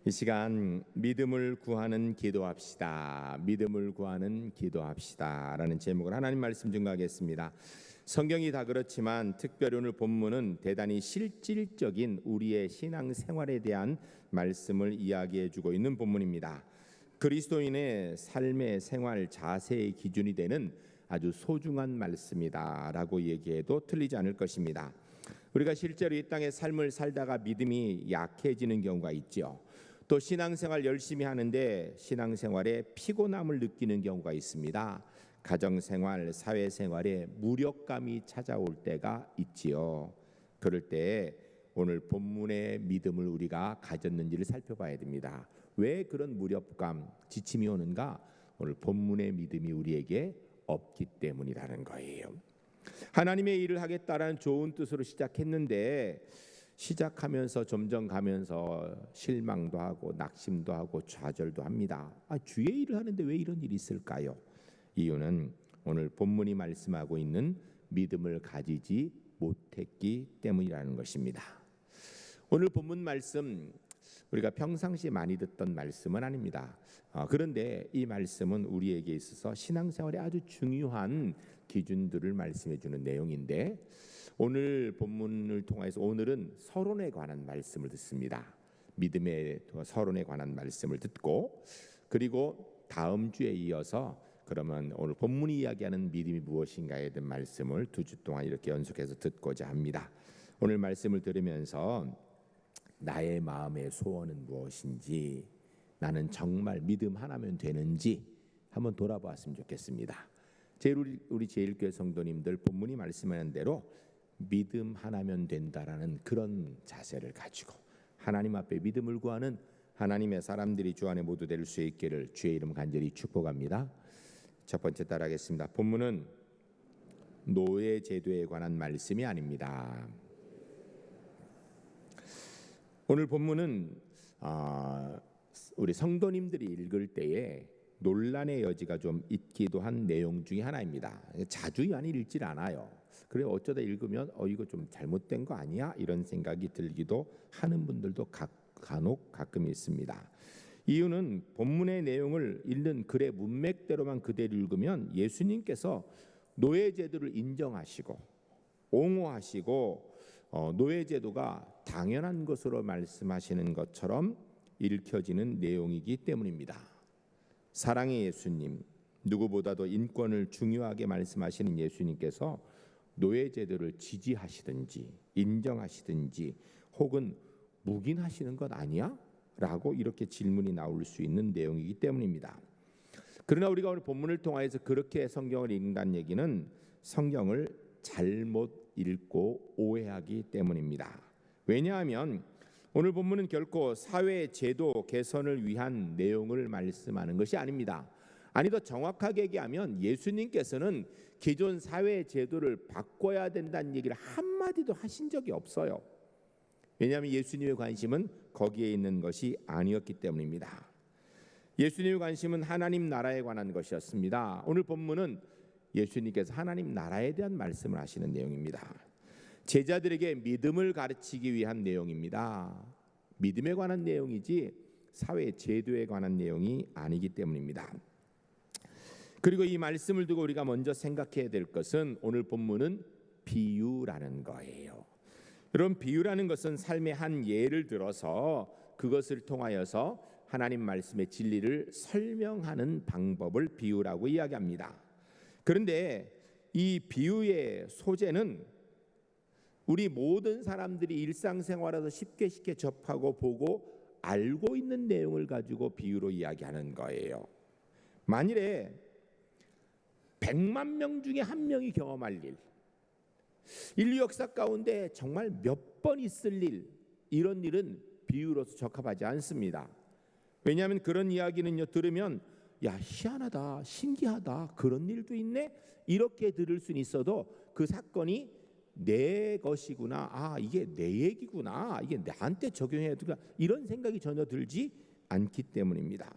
이 시간 믿음을 구하는 기도합시다. 믿음을 구하는 기도합시다 라는 제목으로 하나님 말씀 증거하겠습니다. 성경이 다 그렇지만 특별히 오늘 본문은 대단히 실질적인 우리의 신앙생활에 대한 말씀을 이야기해 주고 있는 본문입니다. 그리스도인의 삶의 생활 자세의 기준이 되는 아주 소중한 말씀이다 라고 얘기해도 틀리지 않을 것입니다. 우리가 실제로 이 땅의 삶을 살다가 믿음이 약해지는 경우가 있죠. 또 신앙생활 열심히 하는데 신앙생활에 피곤함을 느끼는 경우가 있습니다. 가정생활, 사회생활에 무력감이 찾아올 때가 있지요. 그럴 때 오늘 본문의 믿음을 우리가 가졌는지를 살펴봐야 됩니다. 왜 그런 무력감, 지침이 오는가? 오늘 본문의 믿음이 우리에게 없기 때문이라는 거예요. 하나님의 일을 하겠다라는 좋은 뜻으로 시작했는데 시작하면서 점점 가면서 실망도 하고 낙심도 하고 좌절도 합니다. 주의 일을 하는데 왜 이런 일이 있을까요? 이유는 오늘 본문이 말씀하고 있는 믿음을 가지지 못했기 때문이라는 것입니다. 오늘 본문 말씀 우리가 평상시에 많이 듣던 말씀은 아닙니다. 그런데 이 말씀은 우리에게 있어서 신앙생활에 아주 중요한 기준들을 말씀해 주는 내용인데 오늘 본문을 통해서 오늘은 서론에 관한 말씀을 듣습니다. 믿음의 서론에 관한 말씀을 듣고 그리고 다음 주에 이어서 그러면 오늘 본문이 이야기하는 믿음이 무엇인가에 대한 말씀을 2주 동안 이렇게 연속해서 듣고자 합니다. 오늘 말씀을 들으면서 나의 마음의 소원은 무엇인지, 나는 정말 믿음 하나면 되는지 한번 돌아보았으면 좋겠습니다. 우리 제일교회 성도님들 본문이 말씀하는 대로 믿음 하나면 된다라는 그런 자세를 가지고 하나님 앞에 믿음을 구하는 하나님의 사람들이 주 안에 모두 될 수 있기를 주의 이름 간절히 축복합니다. 첫 번째 따라하겠습니다. 본문은 노예 제도에 관한 말씀이 아닙니다. 오늘 본문은 우리 성도님들이 읽을 때에 논란의 여지가 좀 있기도 한 내용 중에 하나입니다. 자주 많이 읽질 않아요. 그래 어쩌다 읽으면 이거 좀 잘못된 거 아니야? 이런 생각이 들기도 하는 분들도 간혹 가끔 있습니다. 이유는 본문의 내용을 읽는 글의 문맥대로만 그대로 읽으면 예수님께서 노예제도를 인정하시고 옹호하시고 노예제도가 당연한 것으로 말씀하시는 것처럼 읽혀지는 내용이기 때문입니다. 사랑의 예수님, 누구보다도 인권을 중요하게 말씀하시는 예수님께서 노예제도를 지지하시든지 인정하시든지 혹은 묵인하시는 것 아니야? 라고 이렇게 질문이 나올 수 있는 내용이기 때문입니다. 그러나 우리가 오늘 본문을 통해서 그렇게 성경을 읽는다는 얘기는 성경을 잘못 읽고 오해하기 때문입니다. 왜냐하면 오늘 본문은 결코 사회 제도 개선을 위한 내용을 말씀하는 것이 아닙니다. 아니 더 정확하게 얘기하면 예수님께서는 기존 사회 제도를 바꿔야 된다는 얘기를 한마디도 하신 적이 없어요. 왜냐하면 예수님의 관심은 거기에 있는 것이 아니었기 때문입니다. 예수님의 관심은 하나님 나라에 관한 것이었습니다. 오늘 본문은 예수님께서 하나님 나라에 대한 말씀을 하시는 내용입니다. 제자들에게 믿음을 가르치기 위한 내용입니다. 믿음에 관한 내용이지 사회 제도에 관한 내용이 아니기 때문입니다. 그리고 이 말씀을 두고 우리가 먼저 생각해야 될 것은 오늘 본문은 비유라는 거예요. 여러분, 비유라는 것은 삶의 한 예를 들어서 그것을 통하여서 하나님 말씀의 진리를 설명하는 방법을 비유라고 이야기합니다. 그런데 이 비유의 소재는 우리 모든 사람들이 일상생활에서 쉽게 접하고 보고 알고 있는 내용을 가지고 비유로 이야기하는 거예요. 만일에 100만 명 중에 한 명이 경험할 일, 인류 역사 가운데 정말 몇 번 있을 일, 이런 일은 비유로서 적합하지 않습니다. 왜냐하면 그런 이야기는요 들으면 야 희한하다, 신기하다, 그런 일도 있네, 이렇게 들을 수는 있어도 그 사건이 내 것이구나, 이게 내 얘기구나, 이게 나한테 적용해야 되구나, 이런 생각이 전혀 들지 않기 때문입니다.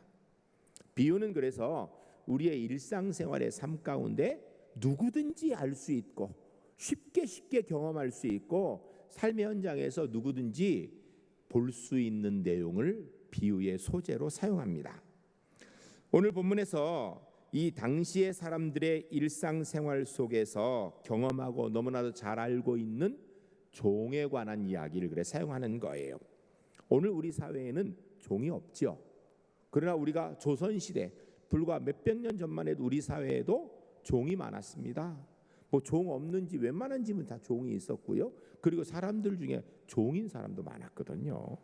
비유는 그래서 우리의 일상생활의 삶 가운데 누구든지 알 수 있고 쉽게 경험할 수 있고 삶의 현장에서 누구든지 볼 수 있는 내용을 비유의 소재로 사용합니다. 오늘 본문에서 이 당시의 사람들의 일상생활 속에서 경험하고 너무나도 잘 알고 있는 종에 관한 이야기를 그래 사용하는 거예요. 오늘 우리 사회에는 종이 없죠. 그러나 우리가 조선시대 불과 몇백 년 전만 해도 우리 사회에도 종이 많았습니다. 뭐 종 없는지 웬만한 집은 다 종이 있었고요. 그리고 사람들 중에 종인 사람도 많았거든요.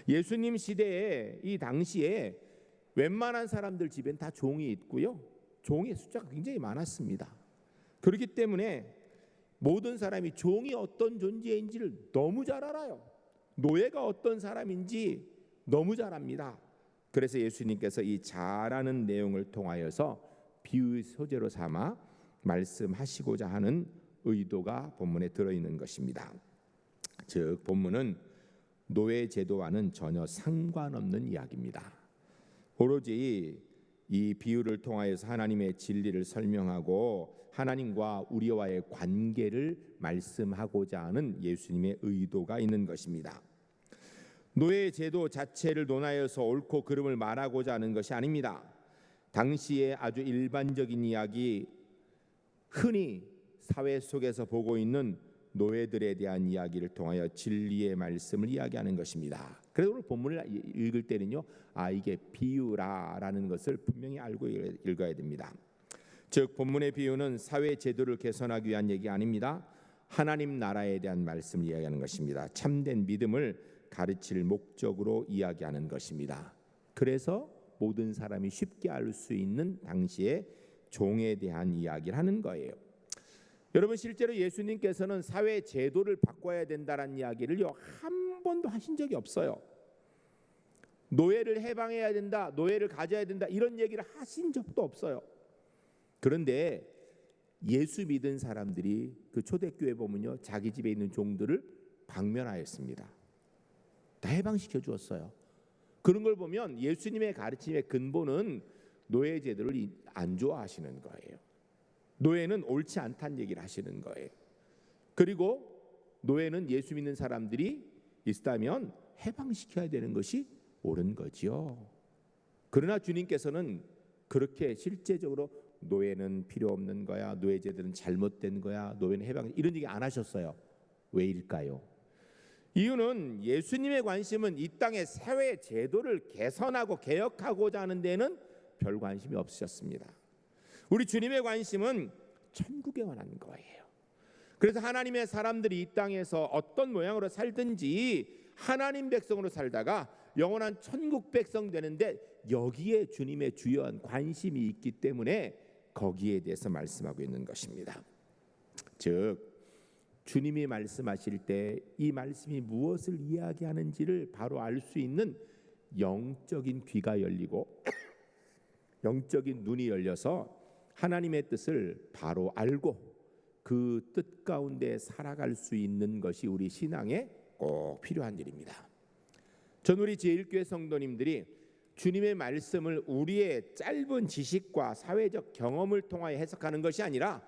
예수님 시대에 이 당시에 웬만한 사람들 집엔 다 종이 있고요. 종의 숫자가 굉장히 많았습니다. 그렇기 때문에 모든 사람이 종이 어떤 존재인지를 너무 잘 알아요. 노예가 어떤 사람인지 너무 잘 압니다. 그래서 예수님께서 이 잘 아는 내용을 통하여서 비유의 소재로 삼아 말씀하시고자 하는 의도가 본문에 들어있는 것입니다. 즉 본문은 노예 제도와는 전혀 상관없는 이야기입니다. 오로지 이 비유를 통하여서 하나님의 진리를 설명하고 하나님과 우리와의 관계를 말씀하고자 하는 예수님의 의도가 있는 것입니다. 노예 제도 자체를 논하여서 옳고 그름을 말하고자 하는 것이 아닙니다. 당시의 아주 일반적인 이야기, 흔히 사회 속에서 보고 있는 노예들에 대한 이야기를 통하여 진리의 말씀을 이야기하는 것입니다. 그래서 오늘 본문을 읽을 때는요, 이게 비유라라는 것을 분명히 알고 읽어야 됩니다. 즉 본문의 비유는 사회 제도를 개선하기 위한 얘기 아닙니다. 하나님 나라에 대한 말씀을 이야기하는 것입니다. 참된 믿음을 가르칠 목적으로 이야기하는 것입니다. 그래서 모든 사람이 쉽게 알 수 있는 당시의 종에 대한 이야기를 하는 거예요. 여러분 실제로 예수님께서는 사회 제도를 바꿔야 된다는 이야기를요 한 번도 하신 적이 없어요. 노예를 해방해야 된다, 노예를 가져야 된다 이런 얘기를 하신 적도 없어요. 그런데 예수 믿은 사람들이 그 초대교회 보면요 자기 집에 있는 종들을 방면하였습니다. 다 해방시켜 주었어요. 그런 걸 보면 예수님의 가르침의 근본은 노예 제도를 안 좋아하시는 거예요. 노예는 옳지 않다는 얘기를 하시는 거예요. 그리고 노예는 예수 믿는 사람들이 있다면 해방시켜야 되는 것이 옳은 거지요. 그러나 주님께서는 그렇게 실제적으로 노예는 필요 없는 거야, 노예 제도는 잘못된 거야, 노예는 해방 이런 얘기 안 하셨어요. 왜일까요? 이유는 예수님의 관심은 이 땅의 사회 제도를 개선하고 개혁하고자 하는 데는 별 관심이 없으셨습니다. 우리 주님의 관심은 천국에 관한 거예요. 그래서 하나님의 사람들이 이 땅에서 어떤 모양으로 살든지 하나님 백성으로 살다가 영원한 천국 백성 되는데 여기에 주님의 주요한 관심이 있기 때문에 거기에 대해서 말씀하고 있는 것입니다. 즉 주님이 말씀하실 때 이 말씀이 무엇을 이야기하는지를 바로 알 수 있는 영적인 귀가 열리고 영적인 눈이 열려서 하나님의 뜻을 바로 알고 그 뜻 가운데 살아갈 수 있는 것이 우리 신앙에 꼭 필요한 일입니다. 전 우리 제1교회 성도님들이 주님의 말씀을 우리의 짧은 지식과 사회적 경험을 통하여 해석하는 것이 아니라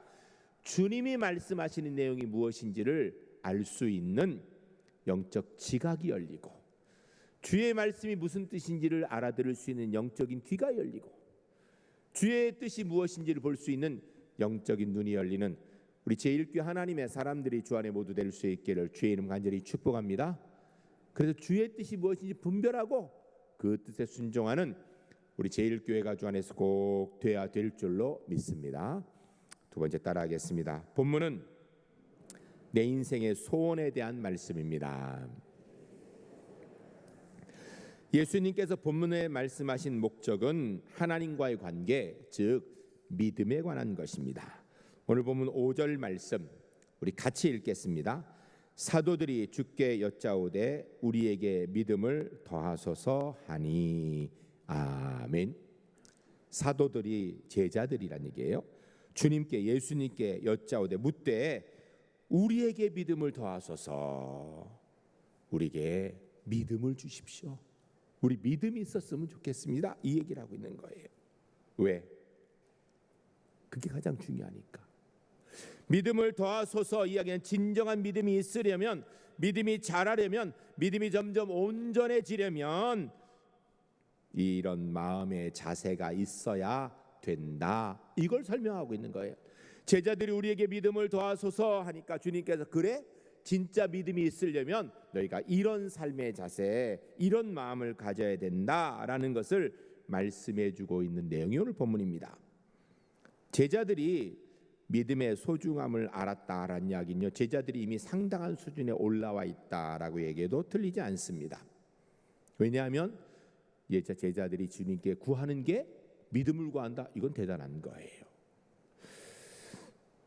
주님이 말씀하시는 내용이 무엇인지를 알 수 있는 영적 지각이 열리고 주의 말씀이 무슨 뜻인지를 알아들을 수 있는 영적인 귀가 열리고 주의 뜻이 무엇인지를 볼 수 있는 영적인 눈이 열리는 우리 제1교회 하나님의 사람들이 주 안에 모두 될 수 있기를 주의 이름 간절히 축복합니다. 그래서 주의 뜻이 무엇인지 분별하고 그 뜻에 순종하는 우리 제1교회가 주 안에서 꼭 돼야 될 줄로 믿습니다. 두 번째 따라하겠습니다. 본문은 내 인생의 소원에 대한 말씀입니다. 예수님께서 본문에 말씀하신 목적은 하나님과의 관계, 즉 믿음에 관한 것입니다. 오늘 본문 5절 말씀 우리 같이 읽겠습니다. 사도들이 주께 여짜오되 우리에게 믿음을 더하소서 하니. 아멘. 사도들이 제자들이란 얘기예요. 주님께 예수님께 여짜오되 묻되 우리에게 믿음을 더하소서. 우리에게 믿음을 주십시오. 우리 믿음이 있었으면 좋겠습니다. 이 얘기를 하고 있는 거예요. 왜? 그게 가장 중요하니까. 믿음을 더하소서 이야기는 진정한 믿음이 있으려면, 믿음이 자라려면, 믿음이 점점 온전해지려면 이런 마음의 자세가 있어야 된다. 이걸 설명하고 있는 거예요. 제자들이 우리에게 믿음을 더하소서 하니까 주님께서 그래? 진짜 믿음이 있으려면 너희가 이런 삶의 자세, 이런 마음을 가져야 된다라는 것을 말씀해 주고 있는 내용이 오늘 본문입니다. 제자들이 믿음의 소중함을 알았다라는 이야기는요, 제자들이 이미 상당한 수준에 올라와 있다라고 얘기해도 틀리지 않습니다. 왜냐하면 제자들이 주님께 구하는 게 믿음을 구한다. 이건 대단한 거예요.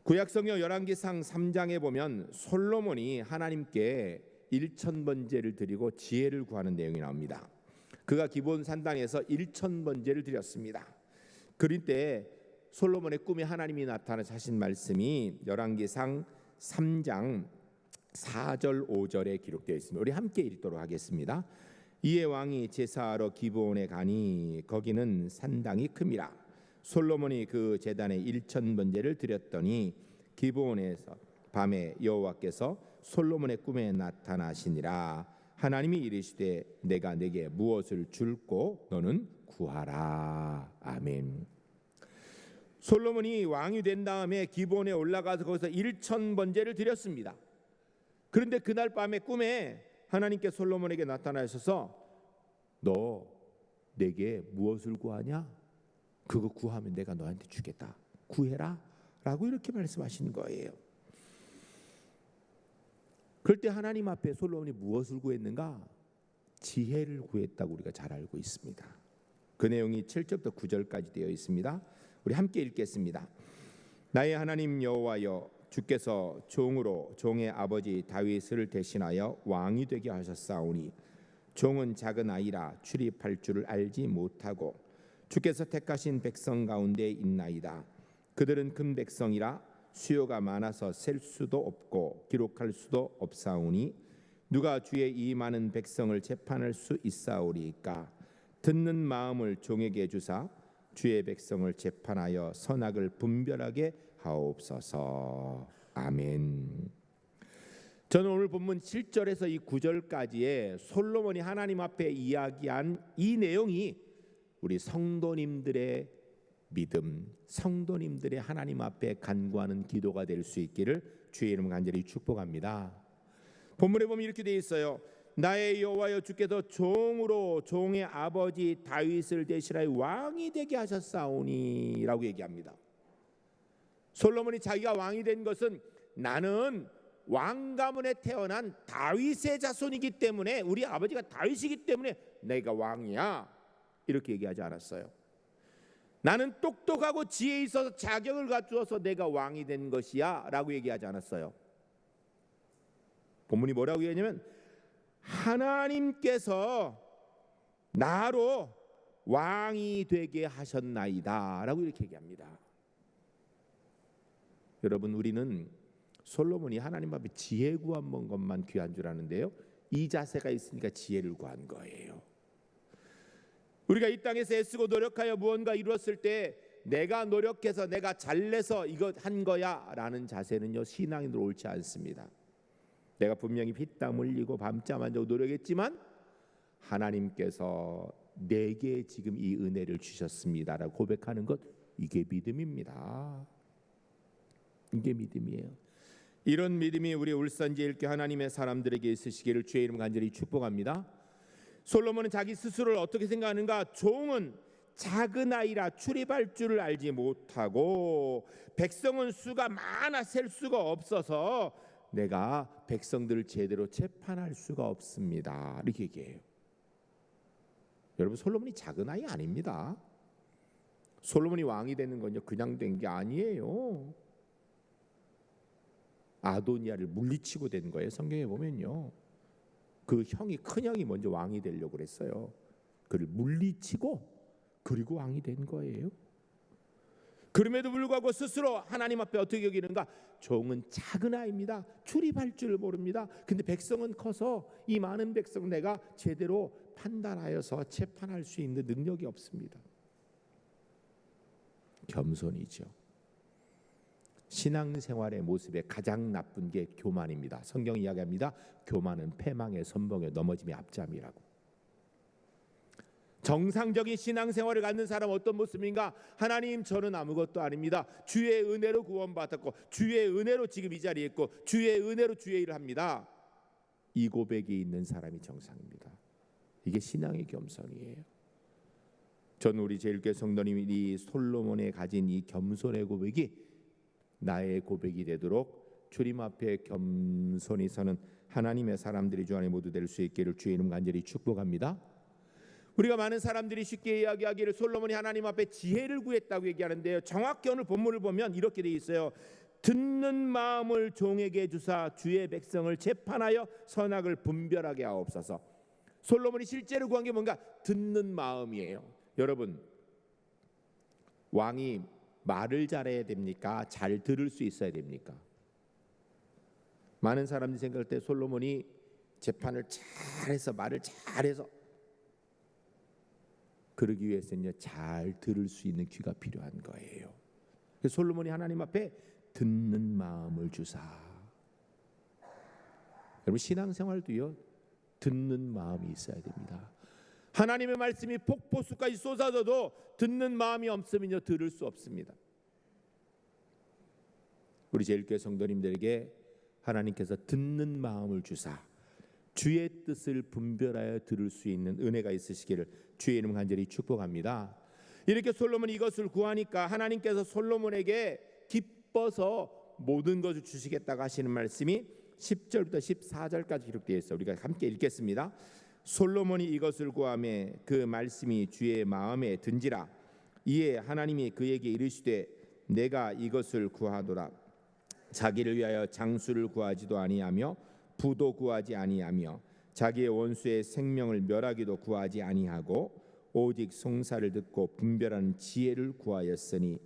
구약성경 열왕기상 3장에 보면 솔로몬이 하나님께 1000번제를 드리고 지혜를 구하는 내용이 나옵니다. 그가 기브온 산당에서 1000번제를 드렸습니다. 그럴 때 솔로몬의 꿈에 하나님이 나타나서 하신 말씀이 열왕기상 3장 4절 5절에 기록되어 있습니다. 우리 함께 읽도록 하겠습니다. 이에 왕이 제사하러 기브온에 가니 거기는 산당이 큼이라. 솔로몬이 그 제단에 1000번제를 드렸더니 기브온에서 밤에 여호와께서 솔로몬의 꿈에 나타나시니라. 하나님이 이르시되 내가 네게 무엇을 줄고 너는 구하라. 아멘. 솔로몬이 왕이 된 다음에 기브온에 올라가서 거기서 1000번제를 드렸습니다. 그런데 그날 밤에 꿈에 하나님께 솔로몬에게 나타나셔서 너 내게 무엇을 구하냐? 그거 구하면 내가 너한테 주겠다. 구해라 라고 이렇게 말씀하시는 거예요. 그럴 때 하나님 앞에 솔로몬이 무엇을 구했는가? 지혜를 구했다고 우리가 잘 알고 있습니다. 그 내용이 7절부터 9절까지 되어 있습니다. 우리 함께 읽겠습니다. 나의 하나님 여호와여, 주께서 종으로 종의 아버지 다윗을 대신하여 왕이 되게 하셨사오니 종은 작은 아이라 출입할 줄을 알지 못하고 주께서 택하신 백성 가운데 있나이다. 그들은 큰 백성이라 수요가 많아서 셀 수도 없고 기록할 수도 없사오니 누가 주의 이 많은 백성을 재판할 수 있사오리까? 듣는 마음을 종에게 주사 주의 백성을 재판하여 선악을 분별하게 하옵소서. 아멘. 저는 오늘 본문 7절에서 이 9절까지의 솔로몬이 하나님 앞에 이야기한 이 내용이 우리 성도님들의 믿음, 성도님들의 하나님 앞에 간구하는 기도가 될 수 있기를 주의 이름 간절히 축복합니다. 본문에 보면 이렇게 되어 있어요. 나의 여호와여, 주께서 종으로 종의 아버지 다윗을 대신하여 왕이 되게 하셨사오니 라고 얘기합니다. 솔로몬이 자기가 왕이 된 것은 나는 왕 가문에 태어난 다윗의 자손이기 때문에, 우리 아버지가 다윗이기 때문에 내가 왕이야 이렇게 얘기하지 않았어요. 나는 똑똑하고 지혜 있어서 자격을 갖추어서 내가 왕이 된 것이야 라고 얘기하지 않았어요. 본문이 뭐라고 얘기하냐면 하나님께서 나로 왕이 되게 하셨나이다 라고 이렇게 얘기합니다. 여러분, 우리는 솔로몬이 하나님 앞에 지혜 구한 것만 귀한 줄 아는데요, 이 자세가 있으니까 지혜를 구한 거예요. 우리가 이 땅에서 애쓰고 노력하여 무언가 이루었을 때 내가 노력해서 내가 잘내서 이거 한 거야 라는 자세는요, 신앙인으로 옳지 않습니다. 내가 분명히 피땀 흘리고 밤잠 안 자고 노력했지만 하나님께서 내게 지금 이 은혜를 주셨습니다라고 고백하는 것, 이게 믿음입니다. 이게 믿음이에요. 이런 믿음이 우리 울산제일교회 하나님의 사람들에게 있으시기를 주의 이름 간절히 축복합니다. 솔로몬은 자기 스스로를 어떻게 생각하는가? 종은 작은 아이라 출입할 줄을 알지 못하고 백성은 수가 많아 셀 수가 없어서 내가 백성들을 제대로 재판할 수가 없습니다. 이렇게 얘기해요. 여러분, 솔로몬이 작은 아이 아닙니다. 솔로몬이 왕이 되는 건요, 그냥 된 게 아니에요. 아도니아를 물리치고 된 거예요. 성경에 보면요, 그 형이, 큰 형이 먼저 왕이 되려고 그랬어요. 그를 물리치고 그리고 왕이 된 거예요. 그럼에도 불구하고 스스로 하나님 앞에 어떻게 여기는가? 종은 작은 아이입니다. 출입할 줄 모릅니다. 근데 백성은 커서 이 많은 백성 내가 제대로 판단하여서 재판할 수 있는 능력이 없습니다. 겸손이죠. 신앙생활의 모습에 가장 나쁜 게 교만입니다. 성경이 이야기합니다. 교만은 패망의 선봉에 넘어짐의 앞잠이라고. 정상적인 신앙생활을 갖는 사람 어떤 모습인가? 하나님, 저는 아무것도 아닙니다. 주의 은혜로 구원받았고 주의 은혜로 지금 이 자리에 있고 주의 은혜로 주의 일을 합니다. 이 고백이 있는 사람이 정상입니다. 이게 신앙의 겸손이에요. 전 우리 제일교회 성도님이 이 솔로몬에 가진 이 겸손의 고백이 나의 고백이 되도록 주님 앞에 겸손히 서는 하나님의 사람들이 주 안에 모두 될 수 있기를 주의 이름 간절히 축복합니다. 우리가 많은 사람들이 쉽게 이야기하기를 솔로몬이 하나님 앞에 지혜를 구했다고 얘기하는데요, 정확히 오늘 본문을 보면 이렇게 돼 있어요. 듣는 마음을 종에게 주사 주의 백성을 재판하여 선악을 분별하게 하옵소서. 솔로몬이 실제로 구한 게 뭔가? 듣는 마음이에요. 여러분, 왕이 말을 잘해야 됩니까? 잘 들을 수 있어야 됩니까? 많은 사람들이 생각할 때 솔로몬이 재판을 잘해서 말을 잘해서, 그러기 위해서는요, 잘 들을 수 있는 귀가 필요한 거예요. 그래서 솔로몬이 하나님 앞에 듣는 마음을 주사. 여러분, 신앙생활도요, 듣는 마음이 있어야 됩니다. 하나님의 말씀이 폭포수까지 쏟아져도 듣는 마음이 없으면요, 들을 수 없습니다. 우리 제일교회 성도님들에게 하나님께서 듣는 마음을 주사 주의 뜻을 분별하여 들을 수 있는 은혜가 있으시기를 주의 이름 간절히 축복합니다. 이렇게 솔로몬이 이것을 구하니까 하나님께서 솔로몬에게 기뻐서 모든 것을 주시겠다고 하시는 말씀이 10절부터 14절까지 기록되어 있어요. 우리가 함께 읽겠습니다. 솔로몬이 이것을 구하매 그 말씀이 주의 마음에 든지라. 이에 하나님이 그에게 이르시되 내가 이것을 구하노라. 자기를 위하여 장수를 구하지도 아니하며 부도 구하지 아니하며 자기의 원수의 생명을 멸하기도 구하지 아니하고 오직 송사를 듣고 분별하는 지혜를 구하였으니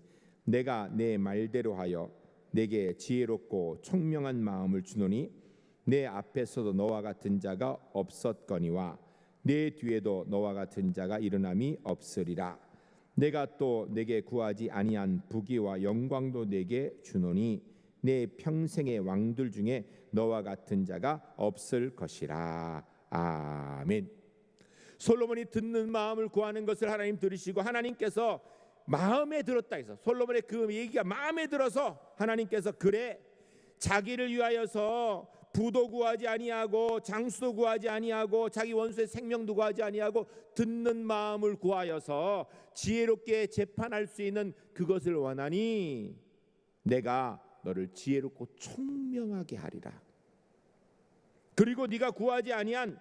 내가 내 말대로 하여 내게 지혜롭고 총명한 마음을 주노니 내 앞에서도 너와 같은 자가 없었거니와 내 뒤에도 너와 같은 자가 일어남이 없으리라. 내가 또 내게 구하지 아니한 부귀와 영광도 내게 주노니 내 평생의 왕들 중에 너와 같은 자가 없을 것이라. 아멘. 솔로몬이 듣는 마음을 구하는 것을 하나님 들으시고 하나님께서 마음에 들었다 해서 솔로몬의 그 얘기가 마음에 들어서 하나님께서 그래 자기를 위하여서 부도 구하지 아니하고 장수도 구하지 아니하고 자기 원수의 생명도 구하지 아니하고 듣는 마음을 구하여서 지혜롭게 재판할 수 있는 그것을 원하니 내가 너를 지혜롭고 총명하게 하리라. 그리고 네가 구하지 아니한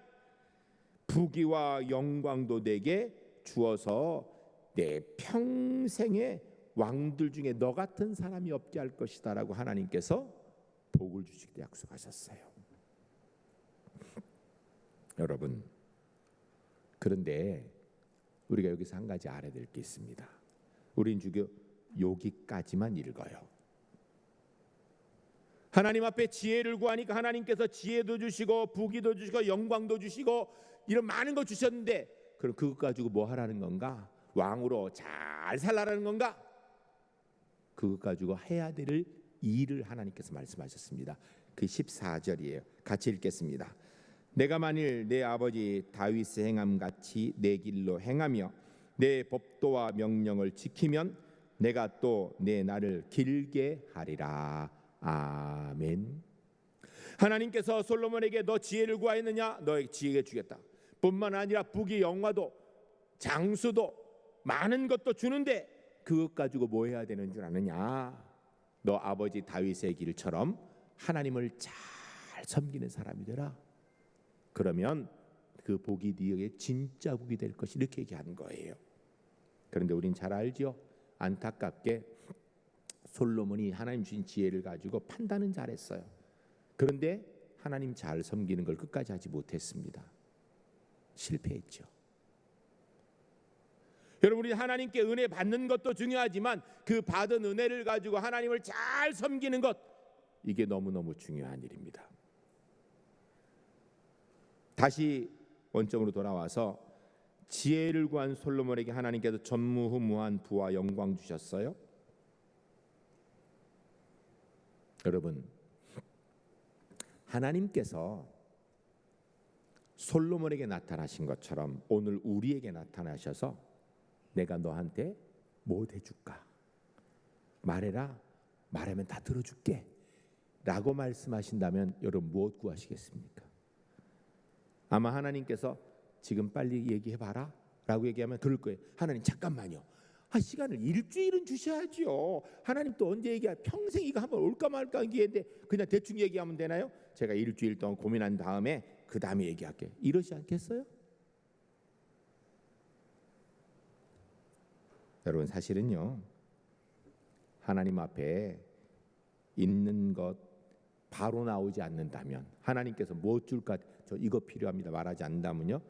부귀와 영광도 내게 주어서 내 평생의 왕들 중에 너 같은 사람이 없게 할 것이다 라고 하나님께서 복을 주시기로 약속하셨어요. 여러분, 그런데 우리가 여기서 한 가지 알아야 될 게 있습니다. 우린 주교 여기까지만 읽어요. 하나님 앞에 지혜를 구하니까 하나님께서 지혜도 주시고 부귀도 주시고 영광도 주시고 이런 많은 거 주셨는데 그럼 그것 가지고 뭐 하라는 건가? 왕으로 잘 살라라는 건가? 그것 가지고 해야 될 일을 하나님께서 말씀하셨습니다. 그 14절이에요. 같이 읽겠습니다. 내가 만일 내 아버지 다윗의 행함 같이 내 길로 행하며 내 법도와 명령을 지키면 내가 또 내 날을 길게 하리라. 아멘. 하나님께서 솔로몬에게 너 지혜를 구하였느냐? 너에게 지혜를 주겠다. 뿐만 아니라 부귀 영화도 장수도 많은 것도 주는데 그것 가지고 뭐 해야 되는 줄 아느냐? 너 아버지 다윗의 길처럼 하나님을 잘 섬기는 사람이 되라. 그러면 그 복이 네게 진짜 복이 될 것이 이렇게 얘기하는 거예요. 그런데 우린 잘 알죠. 안타깝게 솔로몬이 하나님 주신 지혜를 가지고 판단은 잘했어요. 그런데 하나님 잘 섬기는 걸 끝까지 하지 못했습니다. 실패했죠. 여러분, 우리 하나님께 은혜 받는 것도 중요하지만 그 받은 은혜를 가지고 하나님을 잘 섬기는 것, 이게 너무너무 중요한 일입니다. 다시 원점으로 돌아와서 지혜를 구한 솔로몬에게 하나님께서 전무후무한 부와 영광 주셨어요. 여러분, 하나님께서 솔로몬에게 나타나신 것처럼 오늘 우리에게 나타나셔서 내가 너한테 뭐 해줄까? 말해라. 말하면 다 들어줄게 라고 말씀하신다면 여러분 무엇 구하시겠습니까? 아마 하나님께서 지금 빨리 얘기해봐라 라고 얘기하면 그럴 거예요. 하나님 잠깐만요. 시간을 일주일은 주셔야죠. 하나님 또 언제 얘기해? 평생 이거 한번 올까 말까 얘기했는데 그냥 대충 얘기하면 되나요? 제가 일주일 동안 고민한 다음에 그 다음에 얘기할게. 이러지 않겠어요? 여러분, 사실은요, 하나님 앞에 있는 것 바로 나오지 않는다면, 하나님께서 뭐 줄까, 저 이거 필요합니다 말하지 않는다면요,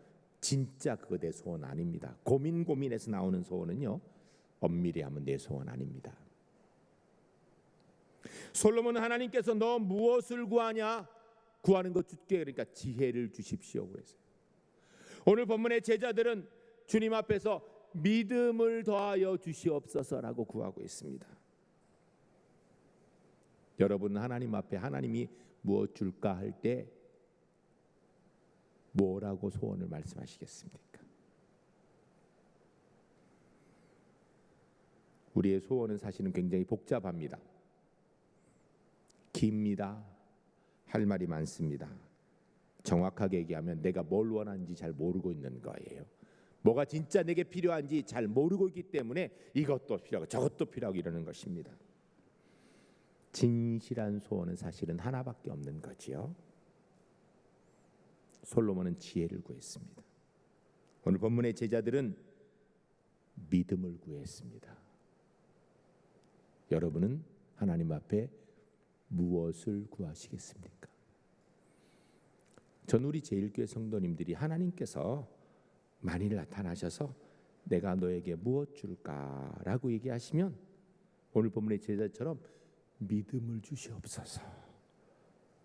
진짜 그거 내 소원 아닙니다. 고민해서 나오는 소원은요, 엄밀히 하면 내 소원 아닙니다. 솔로몬은 하나님께서 너 무엇을 구하냐? 구하는 것 줄게. 그러니까 지혜를 주십시오 그랬어요. 오늘 본문의 제자들은 주님 앞에서 믿음을 더하여 주시옵소서라고 구하고 있습니다. 여러분, 하나님 앞에 하나님이 무엇 줄까 할 때 뭐라고 소원을 말씀하시겠습니까? 우리의 소원은 사실은 굉장히 복잡합니다. 깁니다. 할 말이 많습니다. 정확하게 얘기하면 내가 뭘 원하는지 잘 모르고 있는 거예요. 뭐가 진짜 내게 필요한지 잘 모르고 있기 때문에 이것도 필요하고 저것도 필요하고 이러는 것입니다. 진실한 소원은 사실은 하나밖에 없는 거지요. 솔로몬은 지혜를 구했습니다. 오늘 본문의 제자들은 믿음을 구했습니다. 여러분은 하나님 앞에 무엇을 구하시겠습니까? 전 우리 제일교회 성도님들이 하나님께서 만일 나타나셔서 내가 너에게 무엇 줄까라고 얘기하시면 오늘 본문의 제자처럼 믿음을 주시옵소서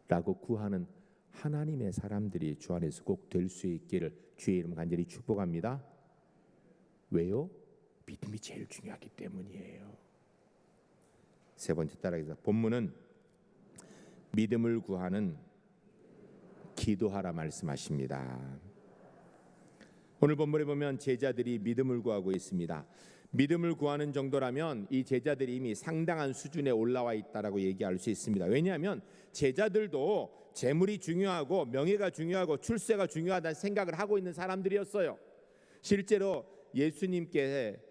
라고 구하는 하나님의 사람들이 주 안에서 꼭 될 수 있기를 주의 이름 간절히 축복합니다. 왜요? 믿음이 제일 중요하기 때문이에요. 세 번째 따라해서 본문은 믿음을 구하는 기도하라 말씀하십니다. 오늘 본문에 보면 제자들이 믿음을 구하고 있습니다. 믿음을 구하는 정도라면 이 제자들이 이미 상당한 수준에 올라와 있다라고 얘기할 수 있습니다. 왜냐하면 제자들도 재물이 중요하고 명예가 중요하고 출세가 중요하다는 생각을 하고 있는 사람들이었어요. 실제로 예수님께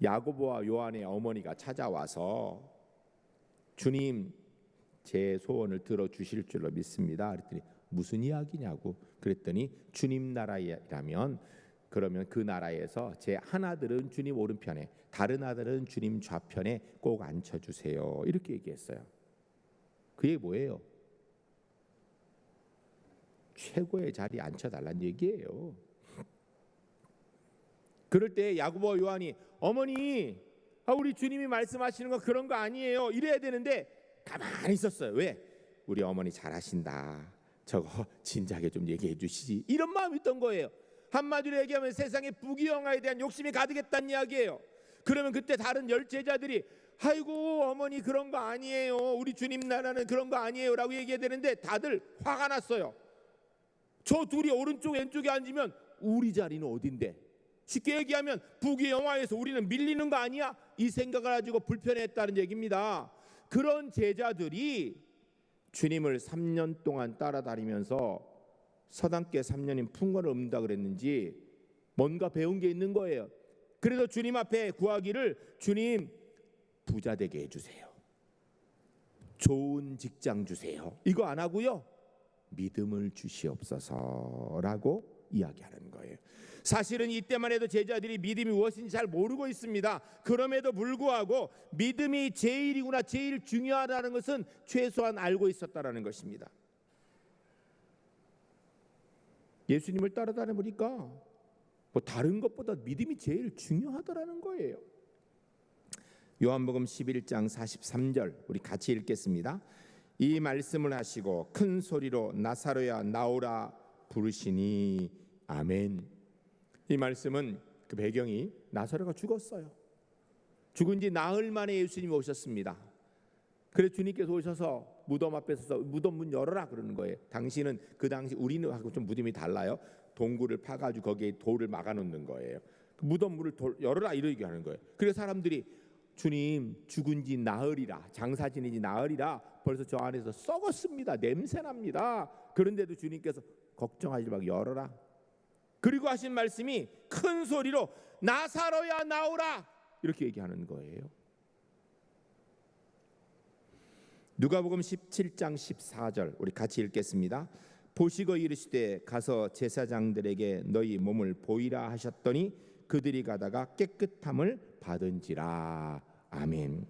야고보와 요한의 어머니가 찾아와서 주님, 제 소원을 들어주실 줄로 믿습니다. 그랬더니 무슨 이야기냐고 그랬더니 주님 나라라면 그러면 그 나라에서 제 하나들은 주님 오른편에 다른 아들은 주님 좌편에 꼭 앉혀주세요. 이렇게 얘기했어요. 그게 뭐예요? 최고의 자리에 앉혀달라는 얘기예요. 그럴 때 야고보와 요한이 어머니, 우리 주님이 말씀하시는 거 그런 거 아니에요 이래야 되는데 가만히 있었어요. 왜? 우리 어머니 잘하신다. 저거 진작에 좀 얘기해 주시지. 이런 마음이 있던 거예요. 한마디로 얘기하면 세상의 부귀영화에 대한 욕심이 가득했다는 이야기예요. 그러면 그때 다른 열 제자들이 아이고 어머니 그런 거 아니에요. 우리 주님 나라는 그런 거 아니에요 라고 얘기해야 되는데 다들 화가 났어요. 저 둘이 오른쪽 왼쪽에 앉으면 우리 자리는 어딘데? 쉽게 얘기하면 부귀영화에서 우리는 밀리는 거 아니야? 이 생각을 가지고 불편해했다는 얘기입니다. 그런 제자들이 주님을 3년 동안 따라다니면서 서당께 3년인 풍거를 읊는다 그랬는지 뭔가 배운 게 있는 거예요. 그래서 주님 앞에 구하기를 주님 부자 되게 해주세요. 좋은 직장 주세요. 이거 안 하고요. 믿음을 주시옵소서라고 이야기하는 거예요. 사실은 이때만 해도 제자들이 믿음이 무엇인지 잘 모르고 있습니다. 그럼에도 불구하고 믿음이 제일이구나, 제일 중요하다는 것은 최소한 알고 있었다라는 것입니다. 예수님을 따라다녀 보니까 뭐 다른 것보다 믿음이 제일 중요하더라는 거예요. 요한복음 11장 43절 우리 같이 읽겠습니다. 이 말씀을 하시고 큰 소리로 나사로야 나오라 부르시니 아멘. 이 말씀은 그 배경이 나사로가 죽었어요. 죽은 지 나흘 만에 예수님이 오셨습니다. 그래 주님께서 오셔서 무덤 앞에 서서 무덤 문 열어라 그러는 거예요. 당신은 그 당시 우리는 하고 좀 무덤이 달라요. 동굴을 파가지고 거기에 돌을 막아놓는 거예요. 무덤 문을 열어라 이렇게 하는 거예요. 그래서 사람들이 주님 죽은지 나으리라, 장사 지내지 나으리라, 벌써 저 안에서 썩었습니다, 냄새납니다. 그런데도 주님께서 걱정하지 말고 열어라. 그리고 하신 말씀이 큰 소리로 나사로야 나오라 이렇게 얘기하는 거예요. 누가복음 17장 14절 우리 같이 읽겠습니다. 보시고 이르시되 가서 제사장들에게 너희 몸을 보이라 하셨더니 그들이 가다가 깨끗함을 받은지라. 아멘.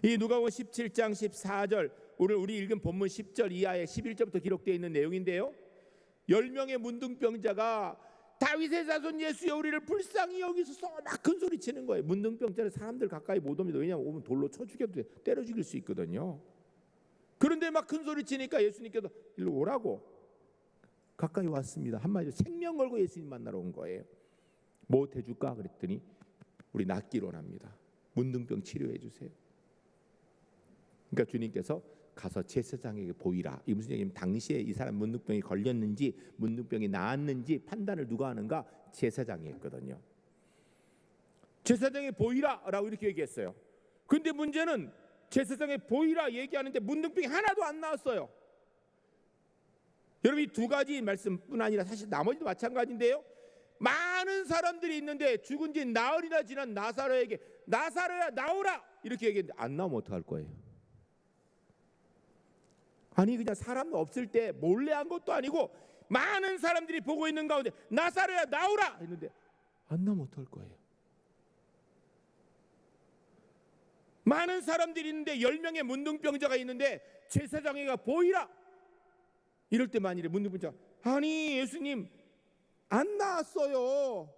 이 누가복음 17장 14절 오늘 우리 읽은 본문 10절 이하에 11절부터 기록되어 있는 내용인데요, 10명의 문둥병자가 다윗의 자손 예수여 우리를 불쌍히 여기소서 막 큰 소리 치는 거예요. 문둥병자는 사람들 가까이 못 옵니다. 왜냐하면 오면 돌로 쳐 죽여도 돼, 때려 죽일 수 있거든요. 그런데 막 큰 소리 치니까 예수님께서 일로 오라고 가까이 왔습니다. 한마디로 생명 걸고 예수님 만나러 온 거예요. 뭐 해줄까 그랬더니 우리 낫기를 원합니다. 문둥병 치료해 주세요. 그러니까 주님께서 가서 제사장에게 보이라. 이 무슨 얘기냐면 당시에 이 사람 문둥병이 걸렸는지 문둥병이 나았는지 판단을 누가 하는가? 제사장이 했거든요. 제사장에 보이라라고 이렇게 얘기했어요. 그런데 문제는 제사장에 보이라 얘기하는데 문둥병이 하나도 안 나왔어요. 여러분 이 두 가지 말씀뿐 아니라 사실 나머지도 마찬가지인데요, 많은 사람들이 있는데 죽은 지 나흘이나 지난 나사로에게 나사로야 나오라 이렇게 얘기했는데 안 나오면 어떡할 거예요? 아니 그냥 사람 없을 때 몰래 한 것도 아니고 많은 사람들이 보고 있는 가운데 나사로야 나오라 했는데 안 나오면 어떡할 거예요? 많은 사람들이 있는데 10명의 문둥병자가 있는데 제사장에게 보이라 이럴 때 만일에 문둥병자가 아니 예수님 안 나왔어요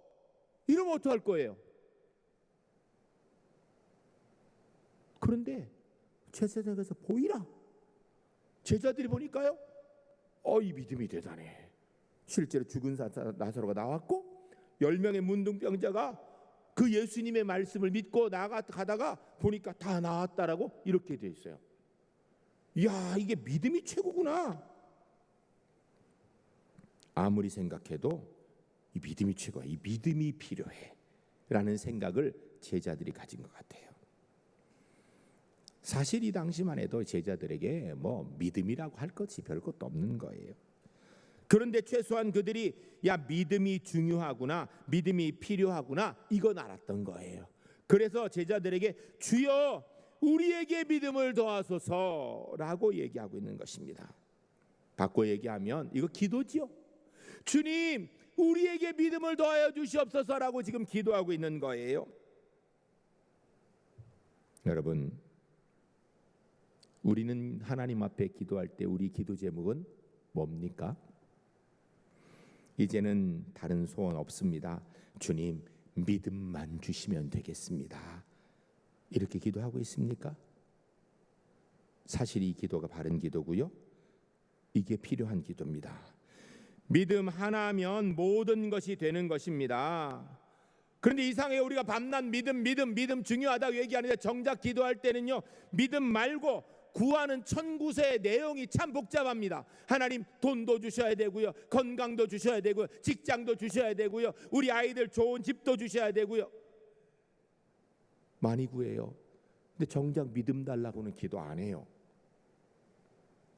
이러면 어떡할 거예요? 그런데 제사장에서 보이라, 제자들이 보니까요, 이 믿음이 대단해. 실제로 죽은 나사로가 나왔고 10명의 문둥병자가 그 예수님의 말씀을 믿고 나가다가 보니까 다 나았다라고 이렇게 돼 있어요. 이야 이게 믿음이 최고구나. 아무리 생각해도 이 믿음이 최고야, 이 믿음이 필요해 라는 생각을 제자들이 가진 것 같아요. 사실 이 당시만 해도 제자들에게 뭐 믿음이라고 할 것이 별것도 없는 거예요. 그런데 최소한 그들이 야 믿음이 중요하구나, 믿음이 필요하구나 이건 알았던 거예요. 그래서 제자들에게 주여 우리에게 믿음을 더하소서라고 얘기하고 있는 것입니다. 바꿔 얘기하면 이거 기도지요. 주님 우리에게 믿음을 더하여 주시옵소서라고 지금 기도하고 있는 거예요. 여러분 우리는 하나님 앞에 기도할 때 우리 기도 제목은 뭡니까? 이제는 다른 소원 없습니다. 주님 믿음만 주시면 되겠습니다. 이렇게 기도하고 있습니까? 사실 이 기도가 바른 기도고요, 이게 필요한 기도입니다. 믿음 하나면 모든 것이 되는 것입니다. 그런데 이상하게 우리가 밤낮 믿음 중요하다고 얘기하는데 정작 기도할 때는요 믿음 말고 구하는 천구세의 내용이 참 복잡합니다. 하나님 돈도 주셔야 되고요, 건강도 주셔야 되고요, 직장도 주셔야 되고요, 우리 아이들 좋은 집도 주셔야 되고요, 많이 구해요. 근데 정작 믿음 달라고는 기도 안 해요.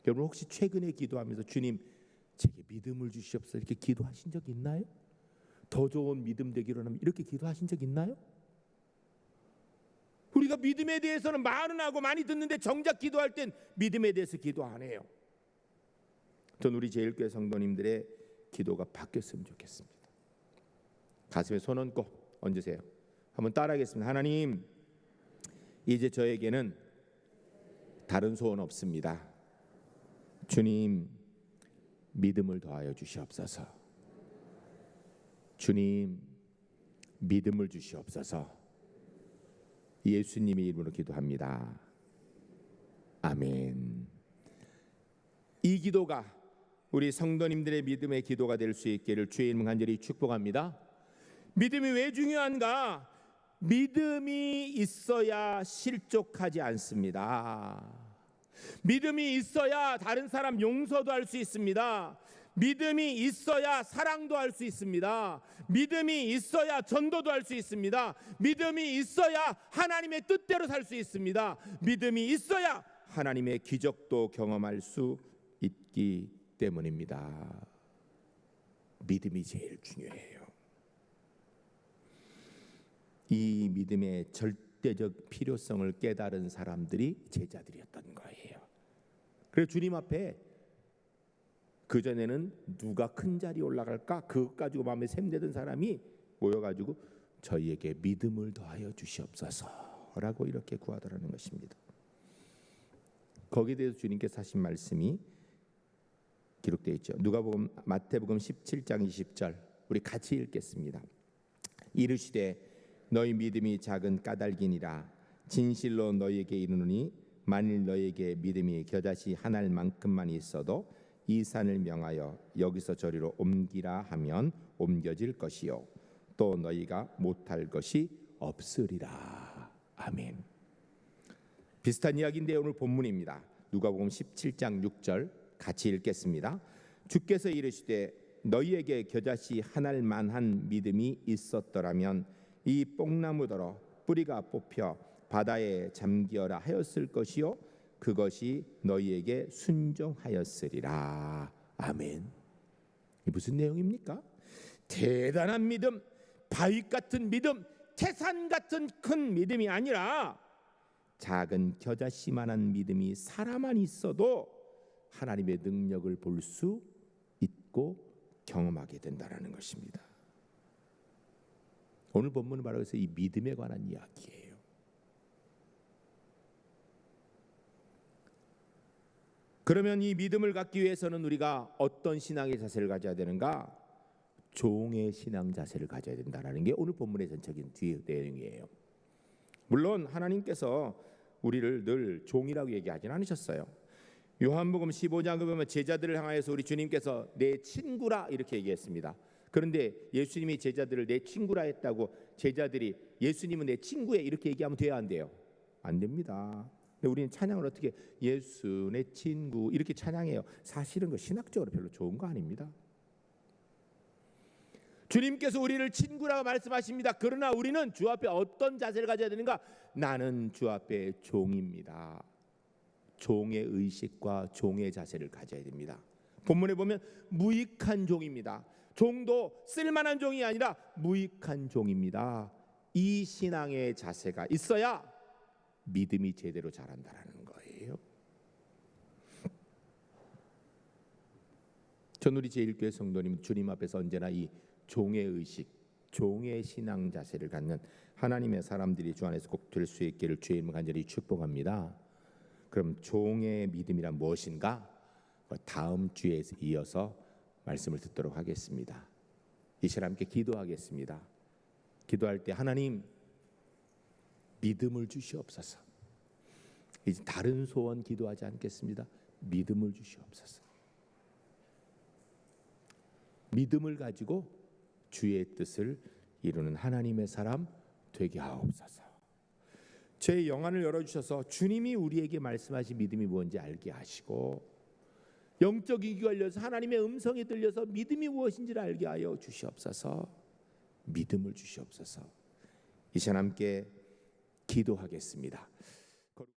여러분 혹시 최근에 기도하면서 주님 제게 믿음을 주시옵소서 이렇게 기도하신 적 있나요? 더 좋은 믿음 되기로 하면 이렇게 기도하신 적 있나요? 우리가 믿음에 대해서는 말은 하고 많이 듣는데 정작 기도할 땐 믿음에 대해서 기도 안 해요. 전 우리 제일교회 성도님들의 기도가 바뀌었으면 좋겠습니다. 가슴에 손 얹고 얹으세요. 한번 따라하겠습니다. 하나님 이제 저에게는 다른 소원 없습니다. 주님 믿음을 더하여 주시옵소서. 주님 믿음을 주시옵소서. 예수님의 이름으로 기도합니다. 아멘. 이 기도가 우리 성도님들의 믿음의 기도가 될 수 있기를 주의 이름 간절히 축복합니다. 믿음이 왜 중요한가? 믿음이 있어야 실족하지 않습니다. 믿음이 있어야 다른 사람 용서도 할 수 있습니다. 믿음이 있어야 사랑도 할 수 있습니다. 믿음이 있어야 전도도 할 수 있습니다. 믿음이 있어야 하나님의 뜻대로 살 수 있습니다. 믿음이 있어야 하나님의 기적도 경험할 수 있기 때문입니다. 믿음이 제일 중요해요. 이 믿음의 절대적 필요성을 깨달은 사람들이 제자들이었던 거예요. 그래서 주님 앞에 그전에는 누가 큰 자리에 올라갈까 그것 가지고 마음에 샘내던 사람이 모여가지고 저희에게 믿음을 더하여 주시옵소서라고 이렇게 구하더라는 것입니다. 거기에 대해서 주님께서 하신 말씀이 기록되어 있죠. 누가복음 마태복음 17장 20절 우리 같이 읽겠습니다. 이르시되 너희 믿음이 작은 까닭이니라. 진실로 너희에게 이르노니 만일 너희에게 믿음이 겨자씨 한 알만큼만 있어도 이 산을 명하여 여기서 저리로 옮기라 하면 옮겨질 것이요 또 너희가 못할 것이 없으리라. 아멘. 비슷한 이야기인데 오늘 본문입니다. 누가복음 17장 6절 같이 읽겠습니다. 주께서 이르시되 너희에게 겨자씨 한 알만한 믿음이 있었더라면 이 뽕나무더러 뿌리가 뽑혀 바다에 잠기어라 하였을 것이요 그것이 너희에게 순종하였으리라. 아멘. 이 무슨 내용입니까? 대단한 믿음, 바위 같은 믿음, 태산 같은 큰 믿음이 아니라 작은 겨자씨만한 믿음이 사람만 있어도 하나님의 능력을 볼 수 있고 경험하게 된다는 것입니다. 오늘 본문은 바로 그래서 이 믿음에 관한 이야기예요. 그러면 이 믿음을 갖기 위해서는 우리가 어떤 신앙의 자세를 가져야 되는가? 종의 신앙 자세를 가져야 된다는 게 오늘 본문의 전적인 뒤의 내용이에요. 물론 하나님께서 우리를 늘 종이라고 얘기하지는 않으셨어요. 요한복음 15장에 보면 제자들을 향하여서 우리 주님께서 내 친구라 이렇게 얘기했습니다. 그런데 예수님이 제자들을 내 친구라 했다고 제자들이 예수님은 내 친구에 이렇게 얘기하면 돼야 안 돼요? 안 됩니다. 근데 우리는 찬양을 어떻게 예수 내 친구 이렇게 찬양해요. 사실은 그 신학적으로 별로 좋은 거 아닙니다. 주님께서 우리를 친구라고 말씀하십니다. 그러나 우리는 주 앞에 어떤 자세를 가져야 되는가? 나는 주 앞에 종입니다. 종의 의식과 종의 자세를 가져야 됩니다. 본문에 보면 무익한 종입니다. 종도 쓸만한 종이 아니라 무익한 종입니다. 이 신앙의 자세가 있어야 믿음이 제대로 자란다는 거예요. 전 우리 제1교회 성도님 주님 앞에서 언제나 이 종의 의식, 종의 신앙 자세를 갖는 하나님의 사람들이 주 안에서 꼭 될 수 있기를 주의 이름으로 간절히 축복합니다. 그럼 종의 믿음이란 무엇인가? 다음 주에 이어서 말씀을 듣도록 하겠습니다. 이 시간 함께 기도하겠습니다. 기도할 때 하나님 믿음을 주시옵소서. 이제 다른 소원 기도하지 않겠습니다. 믿음을 주시옵소서. 믿음을 가지고 주의 뜻을 이루는 하나님의 사람 되게 하옵소서. 제 영안을 열어주셔서 주님이 우리에게 말씀하신 믿음이 뭔지 알게 하시고 영적 이기가 열려서 하나님의 음성이 들려서 믿음이 무엇인지를 알게 하여 주시옵소서. 믿음을 주시옵소서. 이 시간 함께 기도하겠습니다.